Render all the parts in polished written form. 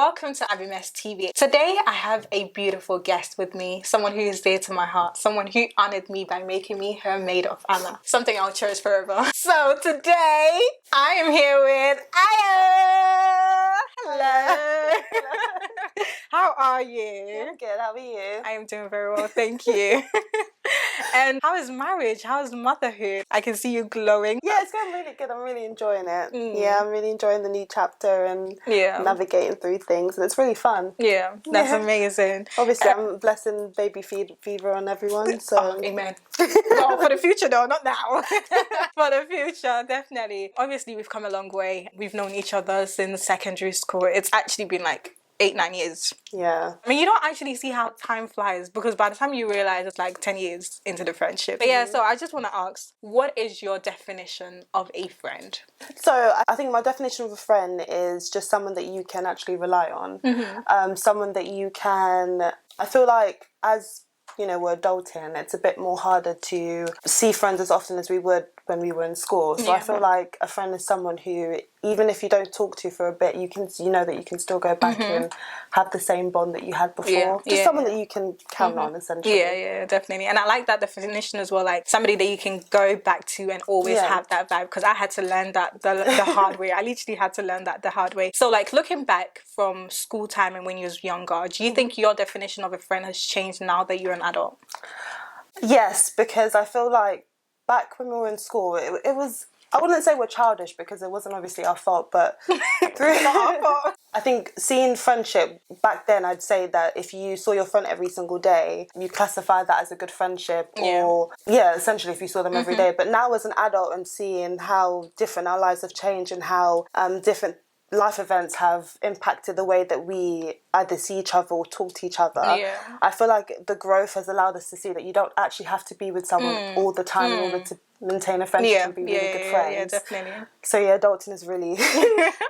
welcome to AbiMes TV. Today I have a beautiful guest with me, someone who is dear to my heart, someone who honored me by making me her maid of honor, something I'll cherish forever. So today I am here with Aya. Hello. Hello. How are you? I'm good, how are you? I am doing very well, thank you. And how is marriage? How is motherhood? I can see you glowing. Yeah, it's going really good. I'm really enjoying it. Mm. Yeah, I'm really enjoying the new chapter and navigating through things, and it's really fun. Yeah, that's amazing. Obviously, I'm blessing baby fever on everyone, so... Oh, amen. No, for the future though, not now. For the future, definitely. Obviously, we've come a long way. We've known each other since secondary school. It's actually been like 8-9 years. Yeah. I mean, you don't actually see how time flies because by the time you realize it's like 10 years into the friendship. But yeah, so I just want to ask, what is your definition of a friend? So I think my definition of a friend is just someone that you can actually rely on. Someone that you can... I feel like as... we're adulting, it's a bit more harder to see friends as often as we would when we were in school. So I feel like a friend is someone who, even if you don't talk to for a bit, you know that you can still go back and have the same bond that you had before. Just someone that you can count on, essentially. Yeah, definitely. And I like that definition as well, like somebody that you can go back to and always have that vibe, because I had to learn that the hard way. I literally had to learn that the hard way. So like looking back from school time and when you was younger, do you think your definition of a friend has changed now that you're an adult? Yes, because I feel like back when we were in school, it was... I wouldn't say we're childish because it wasn't obviously our fault, but I think seeing friendship back then, I'd say that if you saw your friend every single day, you classify that as a good friendship, or essentially if you saw them every day. But now as an adult and seeing how different our lives have changed and how different life events have impacted the way that we either see each other or talk to each other, I feel like the growth has allowed us to see that you don't actually have to be with someone all the time in order to maintain a friendship and be really good friends. Yeah, definitely. So adulting has really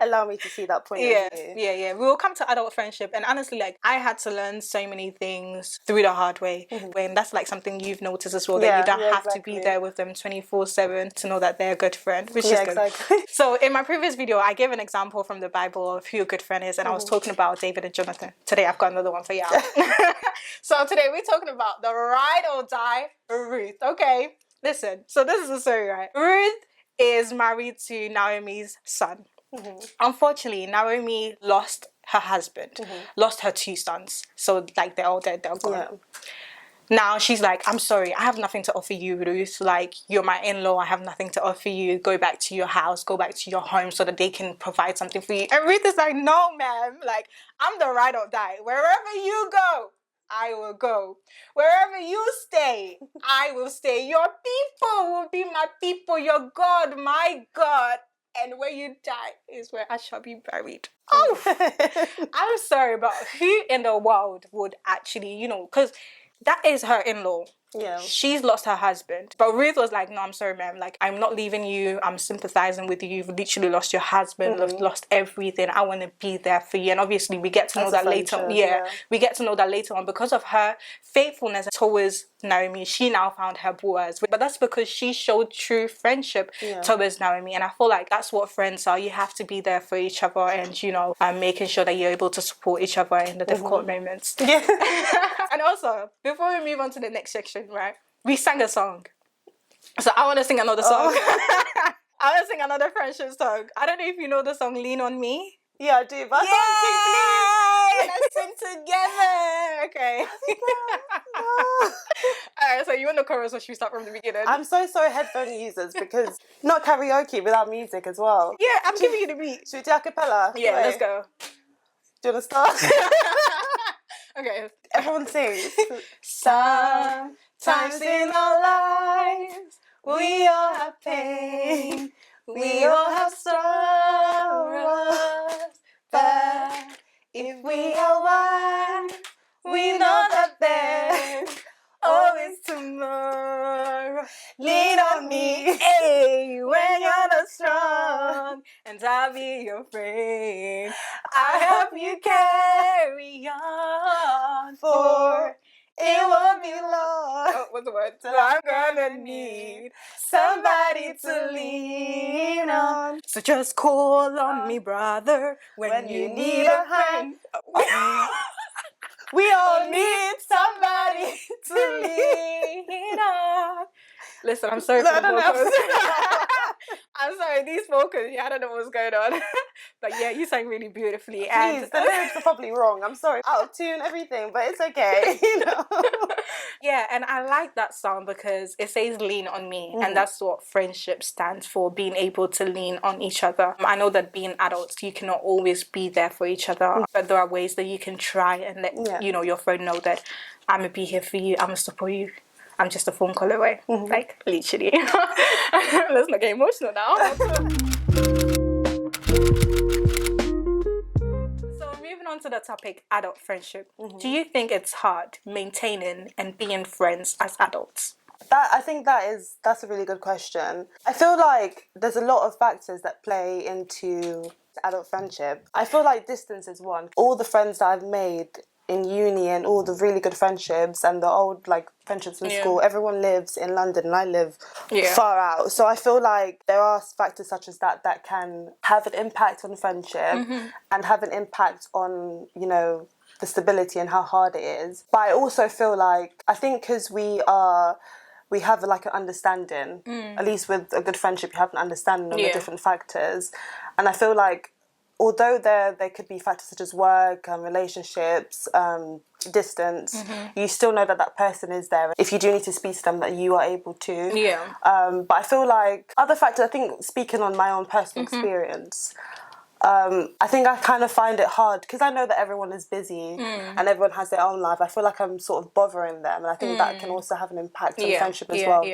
allowed me to see that point of view. Yeah. We will come to adult friendship, and honestly, like I had to learn so many things through the hard way. And that's like something you've noticed as well, that you don't have to be there with them 24/7 to know that they're a good friend, which is good. Exactly. So in my previous video, I gave an example from the Bible of who a good friend is, and I was talking about David and Jonathan. Today, I've got another one for y'all. So today, we're talking about the ride or die Ruth. Okay. Listen, so this is the story, right? Ruth is married to Naomi's son. Unfortunately, Naomi lost her husband, lost her 2 sons. So, like, they're all dead, they're gone. Yeah. Now, she's like, I'm sorry, I have nothing to offer you, Ruth. Like, you're my in-law, I have nothing to offer you. Go back to your house, go back to your home so that they can provide something for you. And Ruth is like, no, ma'am. Like, I'm the ride or die. Wherever you go, I will go. Wherever you stay, I will stay. Your people will be my people. Your God, my God. And where you die is where I shall be buried. Oh, I'm sorry, but who in the world would actually, because that is her in-law. Yeah. She's lost her husband. But Ruth was like, no, I'm sorry, ma'am. Like, I'm not leaving you. I'm sympathizing with you. You've literally lost your husband, lost everything. I want to be there for you. And obviously, we get to know that later on. We get to know that later on. Because of her faithfulness towards Naomi, she now found her Boaz. But that's because she showed true friendship towards Naomi. And I feel like that's what friends are. You have to be there for each other and, making sure that you're able to support each other in the difficult moments. Yeah. And also, before we move on to the next section, right, we sang a song. So I want to sing another song. I want to sing another friendship song. I don't know if you know the song Lean On Me. Yeah, I do, but I Let's sing together. Okay. Alright, so you want the chorus or should we start from the beginning? I'm so sorry, headphone users, because not karaoke without music as well. Yeah, I'm giving you the beat. Should we do a cappella? Yeah, let's go. Do you want to start? Okay. Everyone sings. Sometimes in our lives, we all have pain. We all have sorrows. But if we are one, we know that there's always tomorrow. Lean on me, hey, when you're not strong, and I'll be your friend. I help you carry on, for it won't be long. Oh, what's the word? I'm gonna need somebody to lean on. So just call on me, brother, when you need a friend. We all need somebody to lean on. Listen, I'm sorry for the vocals. I'm sorry, these vocals, I don't know what's going on. But yeah, you sang really beautifully. Please, the lyrics are probably wrong. I'm sorry. Out of tune, everything, but it's okay, Yeah, and I like that song because it says lean on me. And that's what friendship stands for, being able to lean on each other. I know that being adults, you cannot always be there for each other. But there are ways that you can try and let, your friend know that I'm going to be here for you. I'm going to support you. I'm just a phone call away. Like, literally. Let's not get emotional now. So moving on to the topic, adult friendship. Do you think it's hard maintaining and being friends as adults? I think that's a really good question. I feel like there's a lot of factors that play into adult friendship. I feel like distance is one. All the friends that I've made in uni and all the really good friendships and the old friendships in school, everyone lives in London and I live far out. So I feel like there are factors such as that can have an impact on friendship and have an impact on, the stability and how hard it is. But I also feel like, I think because we have an understanding, at least with a good friendship, you have an understanding of the different factors. And I feel like although there could be factors such as work, relationships, distance, you still know that person is there. If you do need to speak to them, that you are able to. Yeah. But I feel like other factors, I think speaking on my own personal experience, I think I kind of find it hard because I know that everyone is busy and everyone has their own life. I feel like I'm sort of bothering them, and I think that can also have an impact on friendship as well,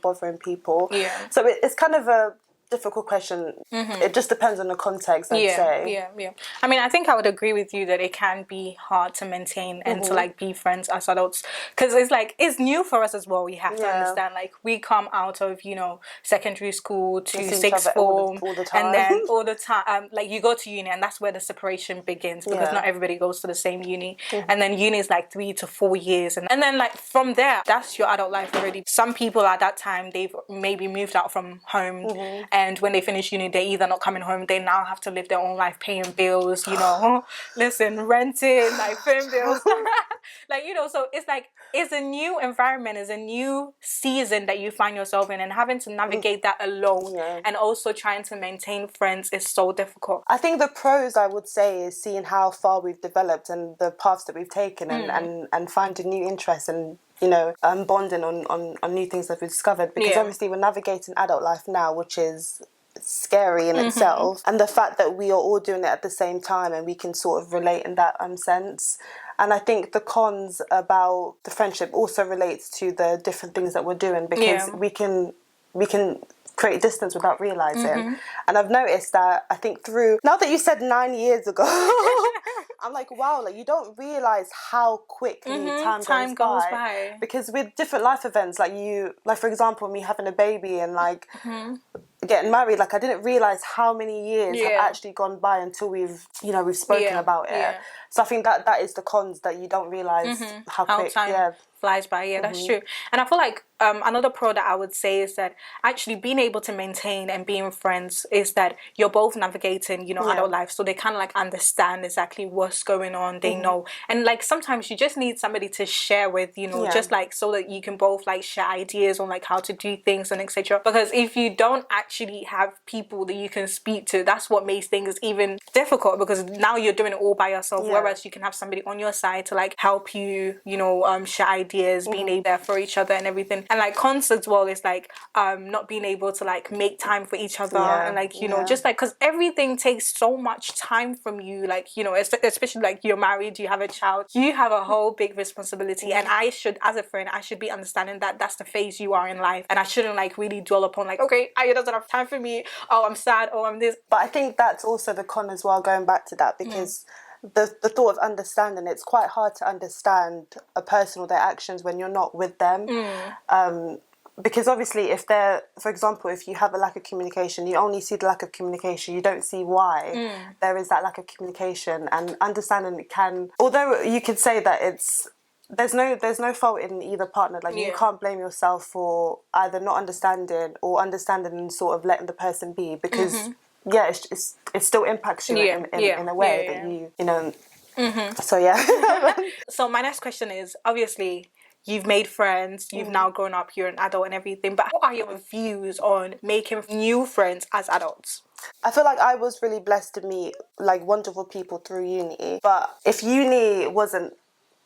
bothering people. Yeah. So it's kind of a difficult question. It just depends on the context, I'd say. Yeah. I mean, I think I would agree with you that it can be hard to maintain and to be friends as adults, because it's new for us as well. We have to understand, we come out of secondary school to sixth form all the time. And then all the time you go to uni and that's where the separation begins, because not everybody goes to the same uni, and then uni is 3 to 4 years, and then from there, that's your adult life already. Some people at that time, they've maybe moved out from home, and when they finish uni, they're either not coming home, they now have to live their own life, paying bills, listen, renting, phone bills. So it's a new environment, it's a new season that you find yourself in, and having to navigate that alone and also trying to maintain friends is so difficult. I think the pros, I would say, is seeing how far we've developed and the paths that we've taken and finding new interests and bonding on new things that we've discovered, because obviously we're navigating adult life now, which is scary in itself, and the fact that we are all doing it at the same time and we can sort of relate in that sense. And I think the cons about the friendship also relates to the different things that we're doing, because we can create distance without realising. And I've noticed that, I think now that you said 9 years ago, I'm like, wow, you don't realise how quickly time goes by. Because with different life events, for example, me having a baby and getting married, I didn't realise how many years have actually gone by until we've spoken about it. So I think that is the cons, that you don't realise how quick time flies by. That's true. And I feel like another pro that I would say is that actually being able to maintain and being friends is that you're both navigating adult life, so they kind of understand exactly what's going on. They know, and sometimes you just need somebody to share with, just so that you can both share ideas on how to do things and etc. Because if you don't actually have people that you can speak to, that's what makes things even difficult, because now you're doing it all by yourself, whereas you can have somebody on your side to help you share ideas, being there for each other and everything. And cons as well is not being able to make time for each other, and just because everything takes so much time from you, especially you're married, you have a child, you have a whole big responsibility, and I should, as a friend, I should be understanding that that's the phase you are in life, and I shouldn't really dwell upon okay, Aya doesn't have time for me, oh I'm sad, oh I'm this. But I think that's also the con as well, going back to that, because the thought of understanding, it's quite hard to understand a person or their actions when you're not with them. Because obviously for example, if you have a lack of communication, you only see the lack of communication, you don't see why there is that lack of communication. And understanding it can, although you could say that it's there's no fault in either partner. Like you can't blame yourself for either not understanding or understanding and sort of letting the person be, because it still impacts you in a way that you know. So yeah. So my next question is, obviously you've made friends, you've now grown up, you're an adult and everything, but what are your views on making new friends as adults? I feel like I was really blessed to meet like wonderful people through uni, but if uni wasn't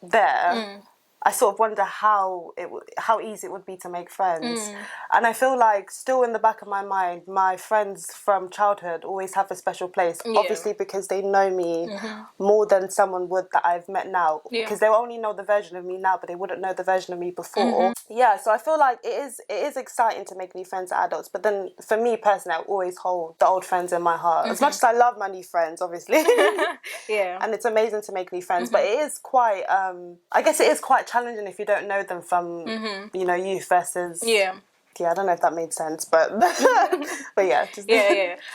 there, I sort of wonder how easy it would be to make friends. And I feel like still in the back of my mind, my friends from childhood always have a special place. Obviously because they know me more than someone would that I've met now. Because they'll only know the version of me now, but they wouldn't know the version of me before. Yeah, so I feel like it is exciting to make new friends as adults. But then for me personally, I always hold the old friends in my heart. As much as I love my new friends, obviously. And it's amazing to make new friends. But it is quite, I guess it is quite challenging if you don't know them from, you know, youth versus... Yeah, I don't know if that made sense, but but yeah.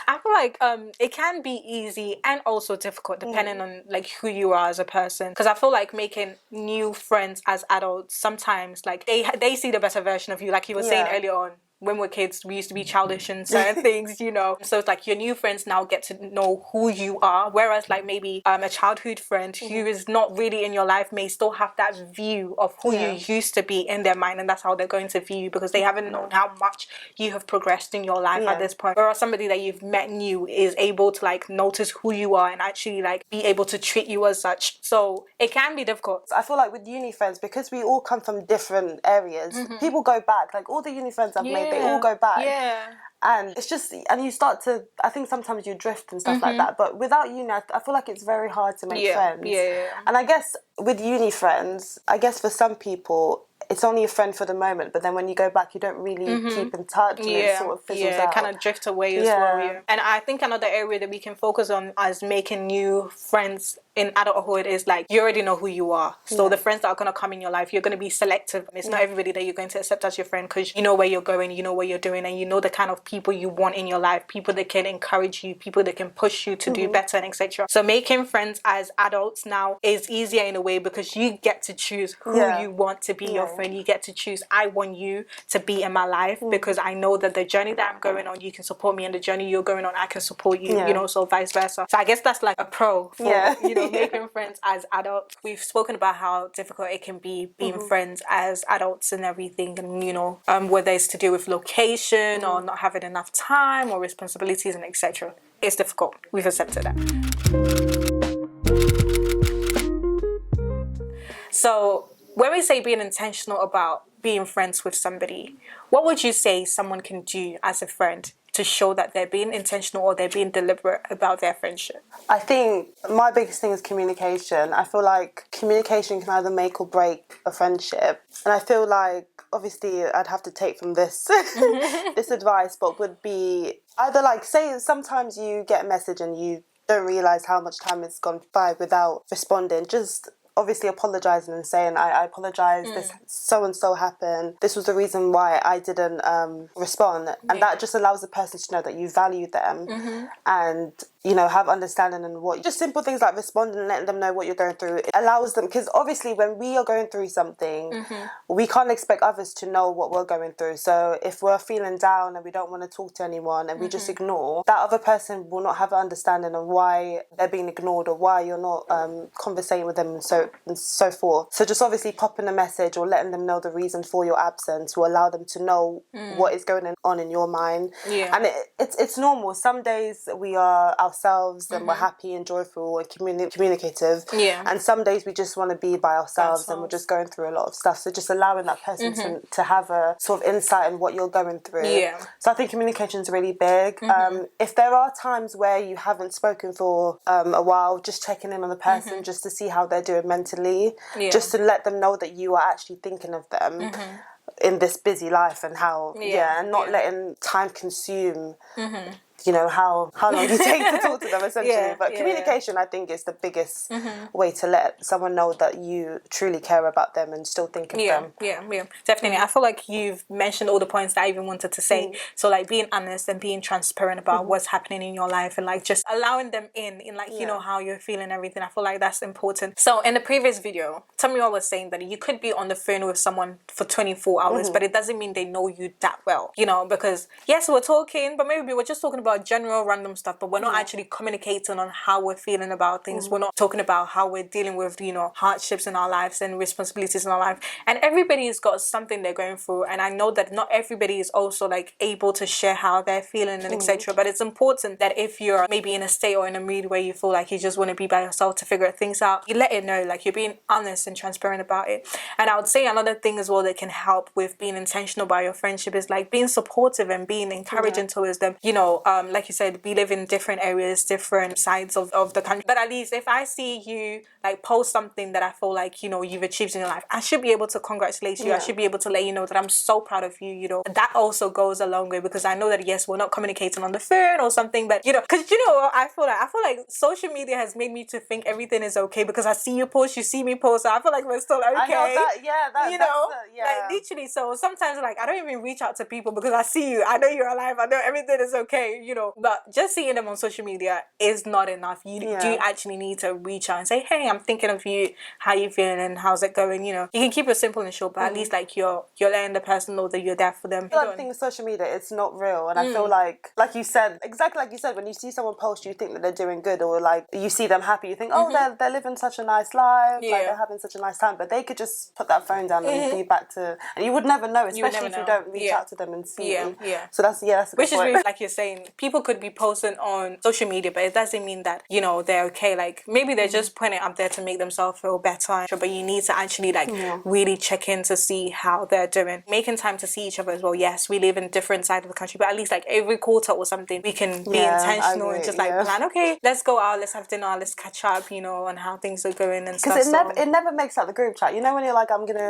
I feel like it can be easy and also difficult depending on like who you are as a person. Because I feel like making new friends as adults, sometimes like they see the better version of you. Like you were saying earlier on, when we're kids, we used to be childish in certain things, you know. So it's like your new friends now get to know who you are. Whereas like maybe a childhood friend who is not really in your life may still have that view of who you used to be in their mind. And that's how they're going to view you, because they haven't known how much you have progressed in your life at this point. Whereas somebody that you've met new is able to like notice who you are and actually like be able to treat you as such. So it can be difficult. I feel like with uni friends, because we all come from different areas, people go back. Like all the uni friends I've made, they all go back. And it's just, and you start to, I think sometimes you drift and stuff like that. But without uni, I feel like it's very hard to make friends. And I guess with uni friends, I guess for some people, it's only a friend for the moment, but then when you go back, you don't really keep in touch, and it sort of fizzles out. It kind of drift away as well. And I think another area that we can focus on as making new friends in adulthood is like, you already know who you are. So the friends that are going to come in your life, you're going to be selective. It's not everybody that you're going to accept as your friend, because you know where you're going, you know what you're doing, and you know the kind of people you want in your life, people that can encourage you, people that can push you to do better, and etc. So making friends as adults now is easier in a way, because you get to choose who you want to be your friend. You get to choose, I want you to be in my life because I know that the journey that I'm going on, you can support me, and the journey you're going on, I can support you, you know, so vice versa. So I guess that's like a pro for, you know, making friends as adults. We've spoken about how difficult it can be being friends as adults and everything, and you know, whether it's to do with location or not having enough time or responsibilities and etc. It's difficult. We've accepted that. So when we say being intentional about being friends with somebody, what would you say someone can do as a friend to show that they're being intentional or they're being deliberate about their friendship? I think my biggest thing is communication. I feel like communication can either make or break a friendship. And I feel like, obviously, I'd have to take from this this advice, but would be either like, say sometimes you get a message and you don't realise how much time has gone by without responding. Just obviously apologising and saying, I apologise, this so-and-so happened, this was the reason why I didn't respond. And that just allows the person to know that you value them and, you know, have understanding and what, just simple things like responding and letting them know what you're going through. It allows them, because obviously when we are going through something, we can't expect others to know what we're going through. So if we're feeling down and we don't want to talk to anyone and we just ignore, that other person will not have an understanding of why they're being ignored or why you're not conversating with them and so forth. So just obviously popping a message or letting them know the reason for your absence will allow them to know what is going on in your mind. And it's normal. Some days we are ourselves and we're happy and joyful and communicative. And some days we just want to be by ourselves and we're just going through a lot of stuff. So just allowing that person to have a sort of insight in what you're going through. So I think communication is really big. If there are times where you haven't spoken for a while, just checking in on the person just to see how they're doing mentally, just to let them know that you are actually thinking of them in this busy life and how and not letting time consume you know, how long you take to talk to them, essentially. But communication, I think, is the biggest way to let someone know that you truly care about them and still think of them. Yeah, definitely. I feel like you've mentioned all the points that I even wanted to say. So like being honest and being transparent about what's happening in your life, and like just allowing them in like, you know, how you're feeling, everything. I feel like that's important. So in the previous video, Tamio was saying that you could be on the phone with someone for 24 hours, but it doesn't mean they know you that well, you know, because yes, we're talking, but maybe we're just talking about general random stuff, but we're not actually communicating on how we're feeling about things. We're not talking about how we're dealing with, you know, hardships in our lives and responsibilities in our life. And everybody's got something they're going through, and I know that not everybody is also like able to share how they're feeling and etc. But it's important that if you're maybe in a state or in a mood where you feel like you just want to be by yourself to figure things out, you let it know, like you're being honest and transparent about it. And I would say another thing as well that can help with being intentional about your friendship is like being supportive and being encouraging towards them. You know, like you said, we live in different areas, different sides of the country, but at least if I see you like post something that I feel like, you know, you've achieved in your life, I should be able to congratulate you. I should be able to let you know that I'm so proud of you. You know, that also goes a long way, because I know that yes, we're not communicating on the phone or something, but you know, because you know what I feel like social media has made me to think everything is okay because I see you post, you see me post, so I feel like we're still okay. I know that, you know, like literally. So sometimes like I don't even reach out to people because I see you, I know you're alive, I know everything is okay, you know. But just seeing them on social media is not enough. You do actually need to reach out and say, hey, I'm thinking of you, how you feeling and how's it going, you know. You can keep it simple and short, but at least like you're letting the person know that you're there for them. I feel like the thing with social media, it's not real, and I feel like you said, exactly like you said, when you see someone post, you think that they're doing good, or like you see them happy, you think, oh, they're living such a nice life, like they're having such a nice time, but they could just put that phone down and be back to, and you would never know, especially if you don't reach out to them and see. So that's a good Which is point. really, like you're saying, people could be posting on social media, but it doesn't mean that, you know, they're okay. Like maybe they're just putting it up there to make themselves feel better, but you need to actually like really check in to see how they're doing. Making time to see each other as well. Yes, we live in different sides of the country, but at least like every quarter or something, we can be intentional and just like plan, okay, let's go out, let's have dinner, let's catch up, you know, on how things are going and stuff. Because it never makes out the group chat. You know when you're like, I'm gonna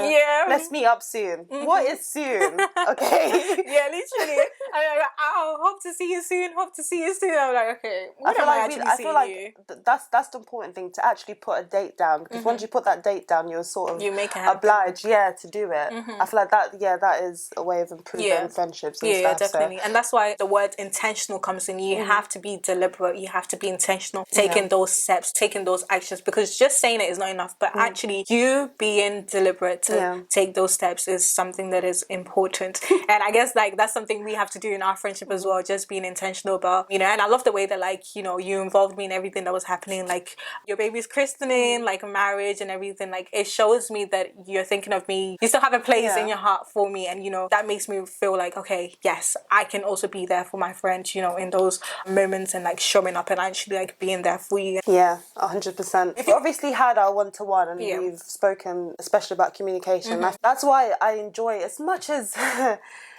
let's meet up soon. What is soon? Okay. Literally. I hope to see you soon. Hope to see you soon. I'm like, okay. I feel like that's the important thing, to actually put a date down. Because once you put that date down, you're sort of obliged, to do it. I feel like that is a way of improving friendships and stuff. Definitely. So. And that's why the word intentional comes in. You have to be deliberate. You have to be intentional, taking those steps, taking those actions, because just saying it is not enough. But actually, you being deliberate to take those steps is something that is important. And I guess like that's something we have to do in our friendship as well, just being intentional about, you know. And I love the way that like, you know, you involved me in everything that was happening, like your baby's christening, like marriage and everything. Like it shows me that you're thinking of me, you still have a place in your heart for me, and you know, that makes me feel like, okay, yes, I can also be there for my friend, you know, in those moments, and like showing up and actually like being there for you. 100%. We've obviously had our one-to-one, and we've spoken especially about communication. That's why I enjoy, as much as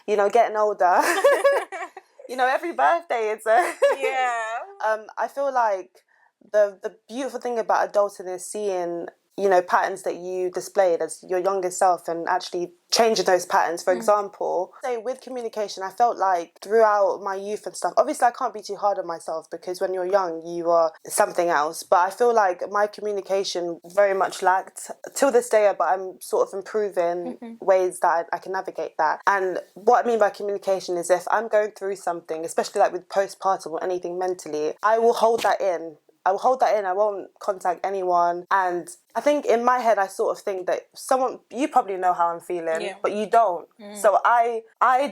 you know, getting older, you know, every birthday it's a I feel like the beautiful thing about adulting is seeing, you know, patterns that you displayed as your younger self and actually changing those patterns. For example, say with communication, I felt like throughout my youth and stuff, obviously I can't be too hard on myself because when you're young, you are something else. But I feel like my communication very much lacked till this day, but I'm sort of improving ways that I can navigate that. And what I mean by communication is if I'm going through something, especially like with postpartum or anything mentally, I will hold that in. I won't contact anyone. And I think in my head, I sort of think that you probably know how I'm feeling, but you don't. So I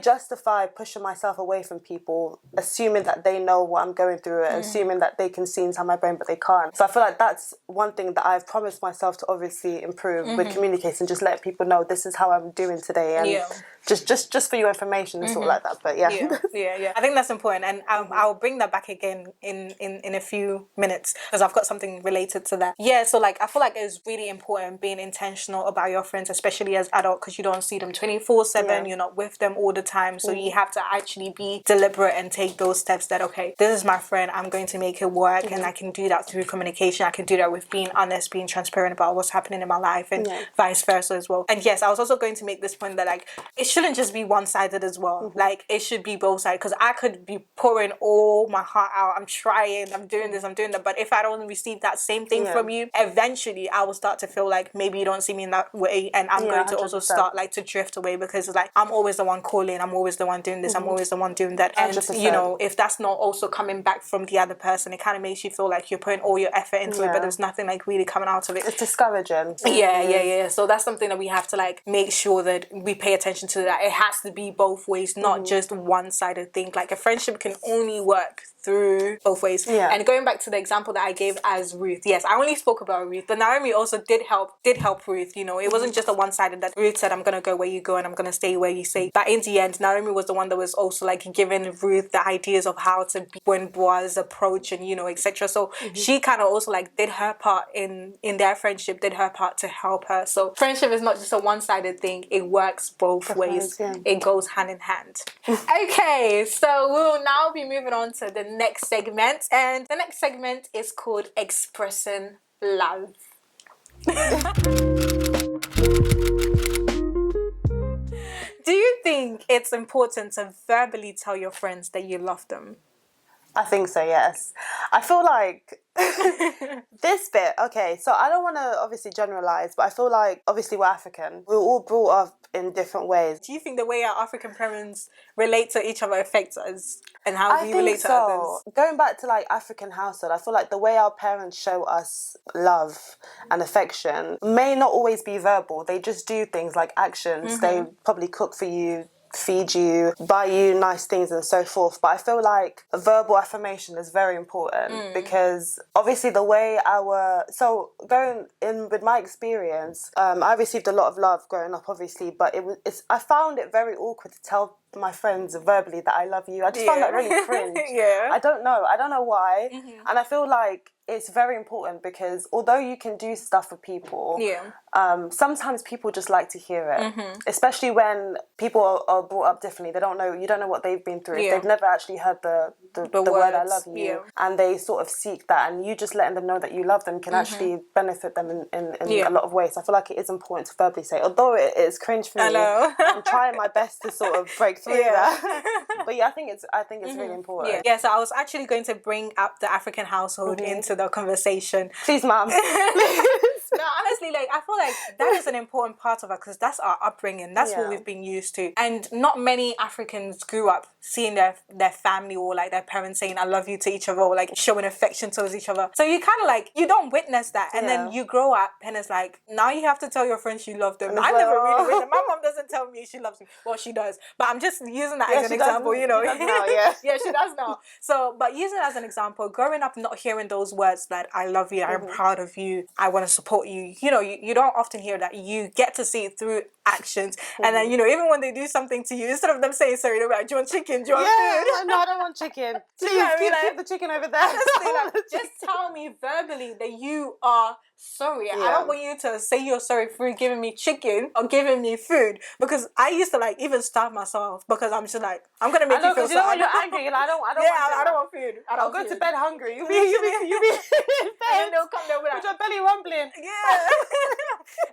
justify pushing myself away from people, assuming that they know what I'm going through, assuming that they can see inside my brain, but they can't. So I feel like that's one thing that I've promised myself to obviously improve with communication, just let people know this is how I'm doing today. And just for your information and sort of like that. But I think that's important, and I'll bring that back again in a few minutes. minutes, because I've got something related to that. Yeah, so like I feel like it's really important being intentional about your friends, especially as adult, because you don't see them 24/7. You're not with them all the time, so you have to actually be deliberate and take those steps that, okay, this is my friend, I'm going to make it work, and I can do that through communication. I can do that with being honest, being transparent about what's happening in my life, and vice versa as well. And yes, I was also going to make this point that like it shouldn't just be one-sided as well. Like it should be both sides, because I could be pouring all my heart out, I'm trying, I'm doing this, I'm doing that, but if I don't receive that same thing from you, eventually I will start to feel like maybe you don't see me in that way, and I'm going to 100%. also start like to drift away, because it's like I'm always the one calling, I'm always the one doing this, I'm always the one doing that, and 100%. you know, if that's not also coming back from the other person, it kind of makes you feel like you're putting all your effort into it, but there's nothing like really coming out of it. It's discouraging. Yeah. So that's something that we have to like make sure that we pay attention to, that it has to be both ways, not just one-sided thing. Like a friendship can only work through both ways. And going back to the example that I gave as Ruth, yes, I only spoke about Ruth, but Naomi also did help Ruth. You know, it wasn't just a one-sided that Ruth said, I'm gonna go where you go and I'm gonna stay where you stay. But in the end, Naomi was the one that was also like giving Ruth the ideas of how to be when Boaz approach, and you know, etc. So she kind of also like did her part in their friendship, did her part to help her. So friendship is not just a one-sided thing, it works both ways. It goes hand in hand. Okay, so we'll now be moving on to the next segment, and the next segment is called Expressing Love. Do you think it's important to verbally tell your friends that you love them? I think so, yes. I feel like this bit, okay, so I don't want to obviously generalise, but I feel like obviously we're African. We're all brought up in different ways. Do you think the way our African parents relate to each other affects us? And how do you relate to others? Going back to like African household, I feel like the way our parents show us love and affection may not always be verbal. They just do things like actions. They probably cook for you, feed you, buy you nice things and so forth. But I feel like a verbal affirmation is very important because obviously the way going in with my experience, I received a lot of love growing up obviously, but I found it very awkward to tell my friends verbally that I love you. I just found that really cringe. I don't know why. And I feel like it's very important because although you can do stuff for people, sometimes people just like to hear it, especially when people are brought up differently. They don't know, you don't know what they've been through. If they've never actually heard the word I love you, and they sort of seek that, and you just letting them know that you love them can actually benefit them in a lot of ways. So I feel like it is important to verbally say, although it is cringe for me. I'm trying my best to sort of break through that. But yeah, I think it's really important. Yeah, so I was actually going to bring up the African household into the conversation. Please, ma'am. No, honestly, like I feel like that is an important part of it because that's our upbringing. That's what we've been used to. And not many Africans grew up seeing their family or like their parents saying I love you to each other or like showing affection towards each other. So you kind of like, you don't witness that. And then you grow up and it's like, now you have to tell your friends you love them. I never really witnessed. My mom doesn't tell me she loves me. Well, she does. But I'm just using that as an example, you know. She does now, yeah, she does now. So, but using it as an example, growing up not hearing those words that I love you, I'm proud of you, I want to support you. You know, you don't often hear that. You get to see it through actions. And then, you know, even when they do something to you, instead of them saying, sorry, they're like, do you want chicken? Do you want food? No, I don't want chicken. Please, keep the chicken over there. Honestly, just tell me verbally that you are sorry. I don't want you to say you're sorry for giving me chicken or giving me food, because I used to like even starve myself because I'm just like, I'm gonna make you feel sorry. You know, you're angry. You're like, I don't want food. I'll go to bed hungry. You'll be in bed. And then they'll come there with your belly rumbling.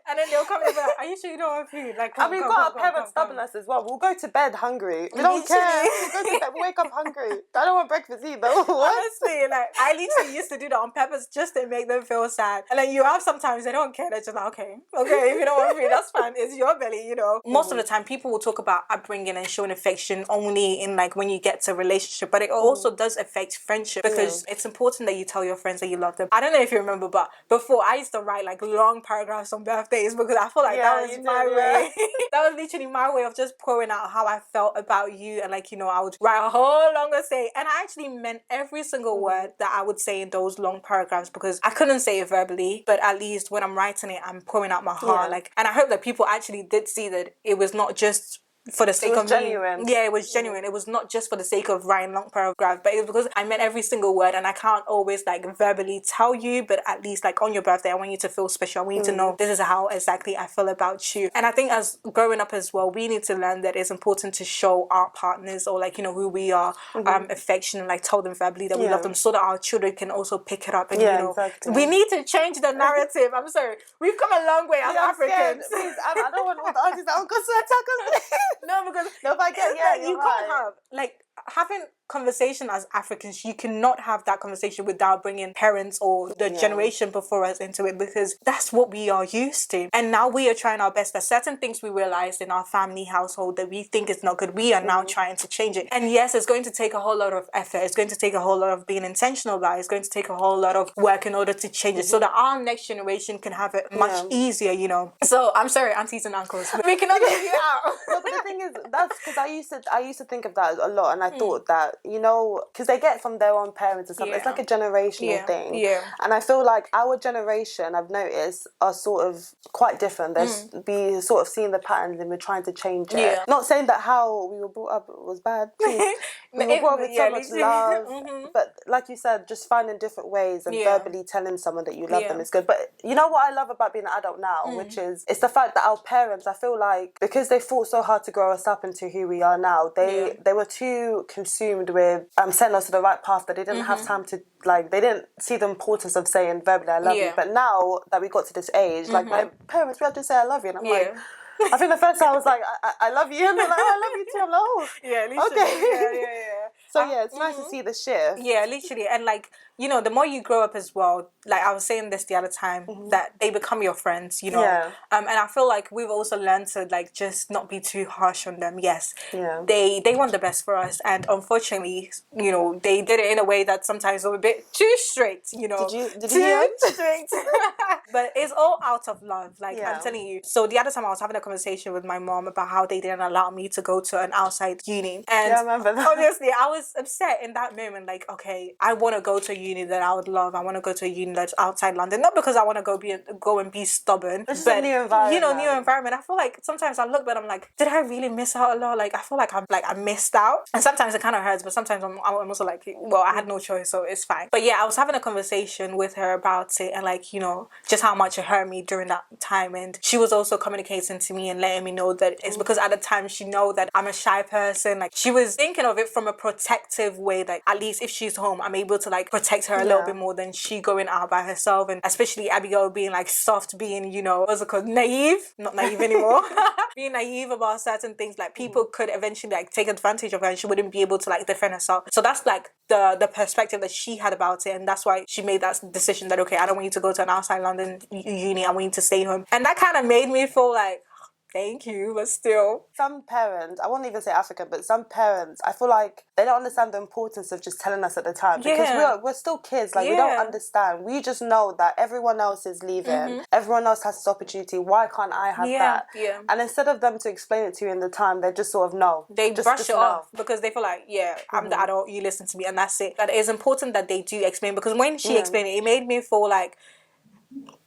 And then they'll come there like, are you sure you don't want food? Like, and we've got our parents stubbornness as well. We'll go to bed hungry. We don't care. We'll go to bed, wake up hungry. I don't want breakfast either. Honestly, like I literally used to do that on purpose just to make them feel sad. And then you have sometimes they don't care. They're just like, okay, if you don't want food, that's fine. It's your belly, you know. Most of the time, people will talk about upbringing and showing affection only in like when you get to a relationship, but it also does affect friendship because it's important that you tell your friends that you love them. I don't know if you remember, but before I used to write like long paragraphs on birthdays because I felt like that was my way. That was literally my way of just pouring out how I felt about you, and like, you know, I would write a whole long essay, and I actually meant every single word that I would say in those long paragraphs because I couldn't say it verbally, but at least when I'm writing it, I'm pouring out my heart. Like, and I hope that people actually did see that it was not just for the sake of genuine. me. Yeah, it was genuine. It was not just for the sake of writing long paragraphs, but it was because I meant every single word, and I can't always like verbally tell you, but at least like on your birthday, I want you to feel special. I want you to know this is how exactly I feel about you. And I think as growing up as well, we need to learn that it's important to show our partners or like, you know, who we are affection and like tell them verbally that we love them, so that our children can also pick it up. And you know, exactly. we need to change the narrative. I'm sorry, we've come a long way as Africans. Please, I don't want all the aunties that Uncle Sweater. No, because no, but you can't have like having conversation as Africans. You cannot have that conversation without bringing parents or the generation before us into it, because that's what we are used to. And now we are trying our best. There's certain things we realized in our family household that we think is not good. We are now trying to change it. And yes, it's going to take a whole lot of effort. It's going to take a whole lot of being intentional about it. It's going to take a whole lot of work in order to change it, so that our next generation can have it much easier, you know. So I'm sorry, aunties and uncles, we cannot leave you out. No, but the thing is, that's because I used to think of that a lot, and I thought that, you know, because they get it from their own parents or something. It's like a generational thing. Yeah. And I feel like our generation, I've noticed, are sort of quite different. There's we sort of seeing the patterns and we're trying to change it. Yeah. Not saying that how we were brought up was bad. Please. We were brought up with so much love. But like you said, just finding different ways and verbally telling someone that you love them is good. But you know what I love about being an adult now, which is, it's the fact that our parents, I feel like, because they fought so hard to grow us up into who we are now, they were too consumed with setting us to the right path that they didn't have time to, like, they didn't see the importance of saying verbally I love you. But now that we got to this age, like, my parents, we had to say I love you, and I'm like, I think the first time I was like, I love you, and they're like, oh, I love you too. I'm like, oh, literally. okay. So yeah, it's nice to see the shift. Yeah, literally. And like, you know, the more you grow up as well, like I was saying this the other time, that they become your friends, you know. And I feel like we've also learned to like just not be too harsh on them. Yes, they want the best for us, and unfortunately, you know, they did it in a way that sometimes was a bit too straight, you know. Did you hear it? Straight. But it's all out of love, like I'm telling you. So the other time I was having a conversation with my mom about how they didn't allow me to go to an outside uni, and I remember that. obviously I was upset in that moment, like, okay, I want to go to a uni that I would love. I want to go to a uni that's outside London, not because I want to go and be stubborn, it's but a new environment. You know, new environment. I feel like sometimes I look back, I'm like, did I really miss out a lot? Like I feel like I missed out, and sometimes it kind of hurts, but sometimes I'm also like, well, I had no choice, so it's fine. But yeah, I was having a conversation with her about it, and like, you know, just how much it hurt me during that time, and she was also communicating to me and letting me know that it's because at the time she know that I'm a shy person. Like she was thinking of it from a protective way, like at least if she's home, I'm able to like protect her a little bit more than she going out by herself. And especially Abigail being like soft, being, you know, what's it called, naive, not naive anymore, being naive about certain things, like people could eventually like take advantage of her and she wouldn't be able to like defend herself. So that's like the perspective that she had about it, and that's why she made that decision that, okay, I don't want you to go to an outside London uni, I want you to stay home. And that kind of made me feel like, thank you, but still. Some parents, I won't even say African, but some parents, I feel like they don't understand the importance of just telling us at the time. Because we're still kids, like we don't understand. We just know that everyone else is leaving. Everyone else has this opportunity. Why can't I have that? And instead of them to explain it to you in the time, they just sort of know. They brush it off because they feel like, I'm the adult, you listen to me, and that's it. But it is important that they do explain, because when she explained it, it made me feel like,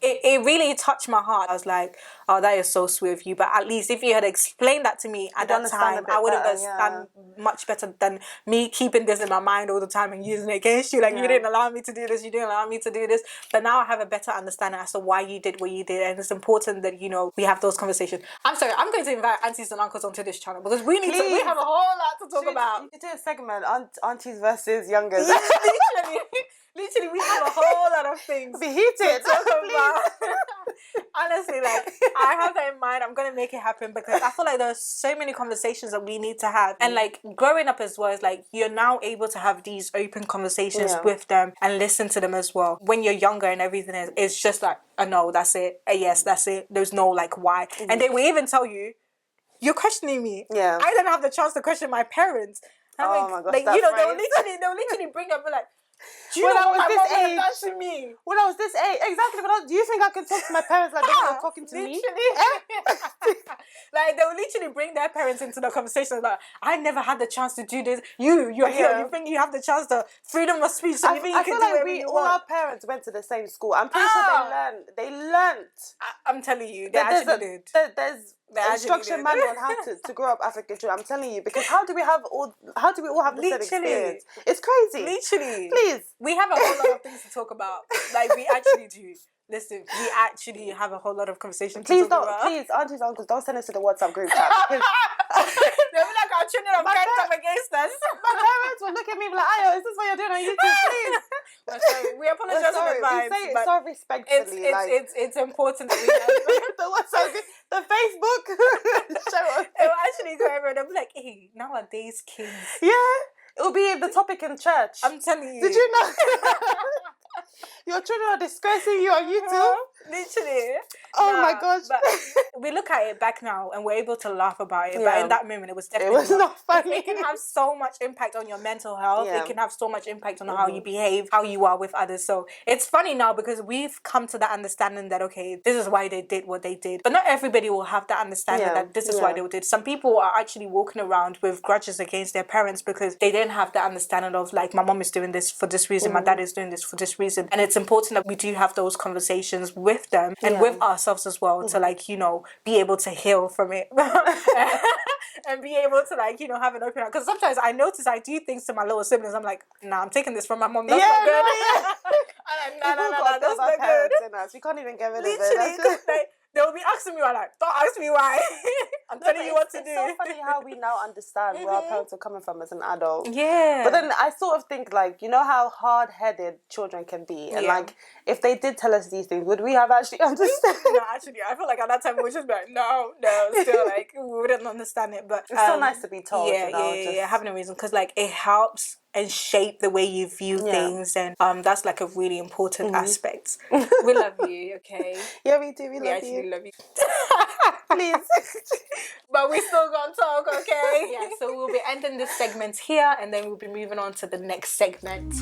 it really touched my heart. I was like, oh, that is so sweet of you. But at least if you had explained that to me at that time, I would have understood much better than me keeping this in my mind all the time and using it against you. Like, you didn't allow me to do this, you didn't allow me to do this. But now I have a better understanding as to why you did what you did. And it's important that, you know, we have those conversations. I'm sorry, I'm going to invite aunties and uncles onto this channel because we have a whole lot to talk about. You could do a segment, aunties versus youngers. Literally, we have a whole lot of things be heated to talk about. Honestly, like, I have that in mind. I'm going to make it happen because I feel like there's so many conversations that we need to have. And, like, growing up as well is, like, you're now able to have these open conversations with them and listen to them as well. When you're younger and everything it's just like, a no, that's it. A yes, that's it. There's no, like, why. And they will even tell you, you're questioning me. I didn't have the chance to question my parents. And my gosh, like, you know, they'll literally bring up, like, do you know what my mom would have done to me? When I was this age, exactly. Do you think I could talk to my parents like they were talking to me? Like, they'll literally bring their parents into the conversation. Like, I never had the chance to do this. You're here. You think you have the chance to freedom of speech, so you think you can do whatever you want. All our parents went to the same school. I'm pretty sure they learned. I'm telling you, they actually did. instruction manual on how to grow up African children. I'm telling you, because how do we all have the same experience? It's crazy. Literally. Please. We have a whole lot of things to talk about. Like, we actually do. Listen, we actually have a whole lot of conversation to talk about. Please, aunties, uncles, don't send us to the WhatsApp group chat. They'll be like, our children have turned up against us. My parents will look at me and be like, Ayo, is this what you're doing on YouTube? Please. We're sorry. We apologize in advance. We say it so respectfully. It's important that we have the WhatsApp group, the Facebook. It will actually go over and they'll be like, hey, nowadays kids. Yeah. It will be the topic in church. I'm telling you. Did you know? Your children are disgracing you on YouTube. Literally. Oh my gosh. But we look at it back now and we're able to laugh about it. Yeah. But in that moment, it was definitely not funny. It can have so much impact on your mental health. Yeah. It can have so much impact on how you behave, how you are with others. So it's funny now because we've come to that understanding that, okay, this is why they did what they did. But not everybody will have that understanding that this is why they did. Some people are actually walking around with grudges against their parents because they didn't have that understanding of, like, my mom is doing this for this reason, my dad is doing this for this reason. And it's important that we do have those conversations with them and with ourselves as well to, like, you know, be able to heal from it and be able to, like, you know, have an open heart. Because sometimes I notice I do things to my little siblings. I'm like, nah, I'm taking this from my mom. That's not good. No, that's not good. We can't even get rid of it. They'll be asking me, I'm like, don't ask me why. I'm telling you what to do. It's so funny how we now understand where our parents are coming from as an adult. Yeah. But then I sort of think, like, you know how hard-headed children can be? And, like, if they did tell us these things, would we have actually understood? No, actually, I feel like at that time we would just be like, no, still, like, we wouldn't understand it. But it's so nice to be told. Yeah, having a reason. Because, like, it helps and shape the way you view things, and that's like a really important aspect. We love you, okay? Yeah, we do. We actually love you. Please. But we still gonna talk, okay? Yeah, so we'll be ending this segment here and then we'll be moving on to the next segment.